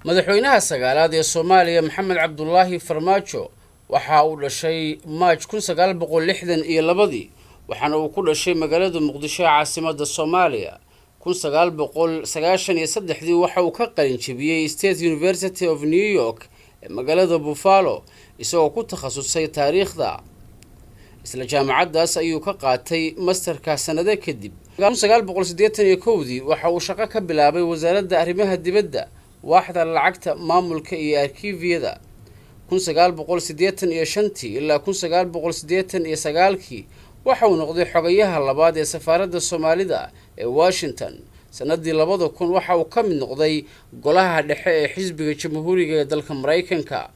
madaxweynaha sagaalaad ee Soomaaliya Maxamed Cabdullaahi Farmaajo waxa uu dhashay Maaj 1962 waxaana uu ku dhashay magaalada Muqdisho ee caasimadda Soomaaliya 1993 waxa uu ka qalin jabiyay State University of New York ee magaalada Buffalo isagoo ku takhasusay taariikhda isla jaamacaddaas ayuu ka qaatay masterka sanado kadib 1981 waxa uu shaqo ka bilaabay wasaaradda arrimaha dibadda waaxda lacagta maamulka iyo arkiifyada 1985 ilaa 1989 waxa uu noqday xogayaha labaad ee safaaradda Soomaalida ee Washington sanadii 2000 waxa uu ka mid noqday golaha dhexe ee xisbiga jamhuuriga ee dalka Mareykanka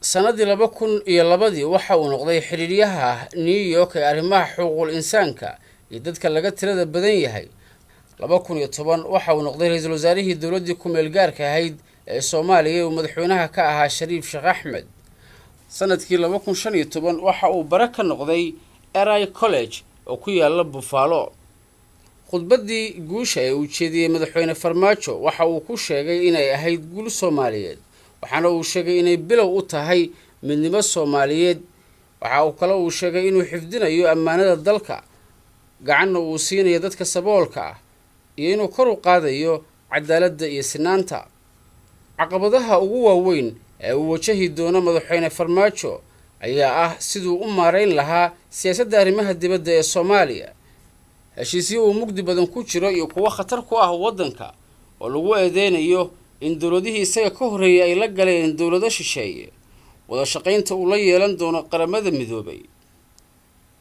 sanadii 2002 waxa uu noqday xiriiryaha New York ee arrimaha xuquuqul insaanka iyo dadka laga tirada badan yahay 2010 waxa uu noqday ra'iisul wasaarihii dawladda ku meel gaarka ahayd ee Soomaaliya oo madaxweynaha ka ahaa Shariif Sheekh Axmed sanadkii 2015 waxa uu baraka noqday Erie College oo ku yaala Buffalo khudbadii guusha ee uu jeediyay madaxweyne Farmaajo waxa uu ku sheegay inay ahayd guul Soomaaliyeed waxaana uu sheegay inay bilow u tahay midnimo Soomaaliyeed waxa uu kale uu sheegay inuu xifdinayo ammaanada dalka gacanna uu siinayo dadka saboolka ah iyo inuu kor u qaadayo cadaaladda iyo sinaanta caqabadaha ugu waaweyn ee uu wajahi doono madaxweyne Farmaajo ayaa ah siduu u maareyn lahaa siyaasadda arrimaha dibadda ee Soomaaliya heshiisyo uu mugdi badan ku jiro iyo kuwa khatar ku ah waddanka oo lagu eedeynayo in dawladihii isaga ka horeeyay ay la galeen dawlado shisheeye wada shaqaynta uu la yeelan doono qaramada midoobay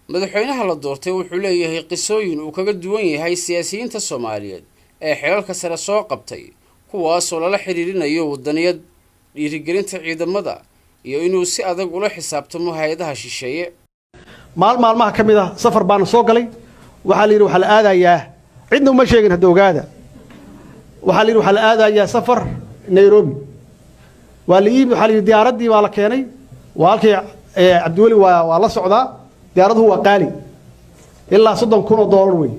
madaxweynaha la doortay wuxuu leeyahay qisooyin uu kaga duwan yahay siyaasiyiinta Soomaaliyeed ee xeelka sare soo qabtay kuwaas oo lala xiriirinayo wadaniyad dhiirigelinta ciidamada iyo inuu si adag ula xisaabtamo hay'adaha shisheeye maalmaha kamid ah safar baan soo galay waxa la yiri waxa la aadayaa cidna uma sheegin hada ogaada waxa la yiri waxa la aadayaa safar Nairobi waxa la yiri diyaaradii waa la keenay walkii Cabdiwali waa la socdaa diyaaradu waa qaali ilaa $30,000 way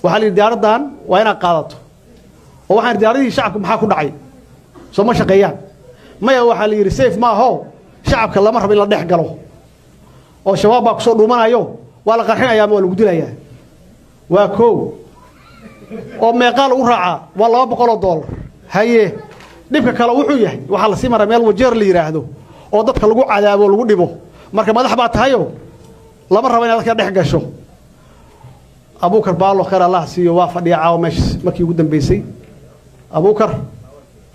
waxa la yiri diyaaradan waa ina qaadato oo waxaan diyaaradii shacabka maxaa ku dhacay soo ma shaqeeyaan maya waxa la yiri safe ma aho shacabka lama rabo in la dhex galo oo shabaab baa ku soo dhuumanayo waa la qarxinayaa ma lagu dilayaa waa koow oo meeqaal u raaca waa $200 haye dibka kale wuxuu yahay waxa la sii maraa meel wajeer la yiraahdo oo dadka lagu cadaabo lagu dhibo marka madax baa tahayo lama rabo in dadka dhex gasho Abuukar Baalo khayr Allah siiyo waa fadhiya caaw meesh markii ugu dambeysay Abuukar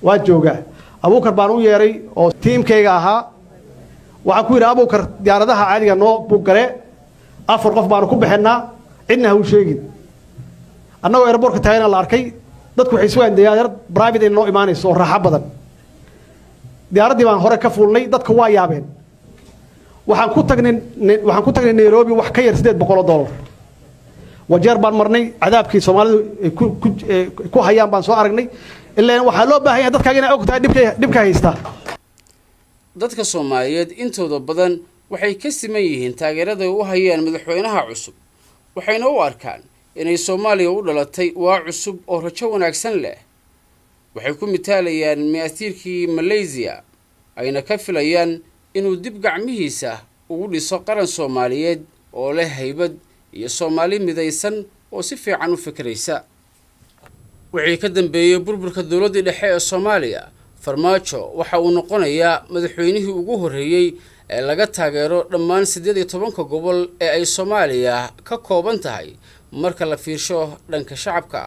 waa jooga Abuukar baan u yeeray oo teamkayga ahaa waxa ku yiri Abuukar diyaaradaha caadiga noo buugare 4 qof baan ku bixinaa cidna ha u sheegin annagoo airport ka taagna la arkay dadku waxay soo diyaarad private inoo imaanayso oo raaxo badan diyaaradii baan hore ka fuulnay dadku waa yaabeen waxaan ku tagnay Nairobi wax ka yar $800 wajeer baan marnay cadaabkii Soomaalidu ku hayaan baan soo aragnay ilaa waxa loo baahan yahay dadka inay ogtahay dhibka haysta dadka Soomaaliyeed intooda badan waxay ka siman yihiin taageerada u hayaan madaxweynaha cusub waxayna u arkaan inay Soomaaliya u dhalatay waa cusub oo rajo wanaagsan leh waxay ku mitaalayaan miyaasirkii Malaysia ayna ka filayaan inuu dib gacmihiisa ugu dhiso qaran Soomaaliyeed oo leh haybad iyo Soomaali midaysan oo si fiican u fikraysa wixii ka dambeeyay burburka dawladda dhexe ee Soomaaliya Farmaajo waxa uu noqonayaa madaxweynihii ugu horeeyay ee laga taageero dhammaan 18 gobol ee ay Soomaaliya ka kooban tahay marka la fiirsho dhanka shacabka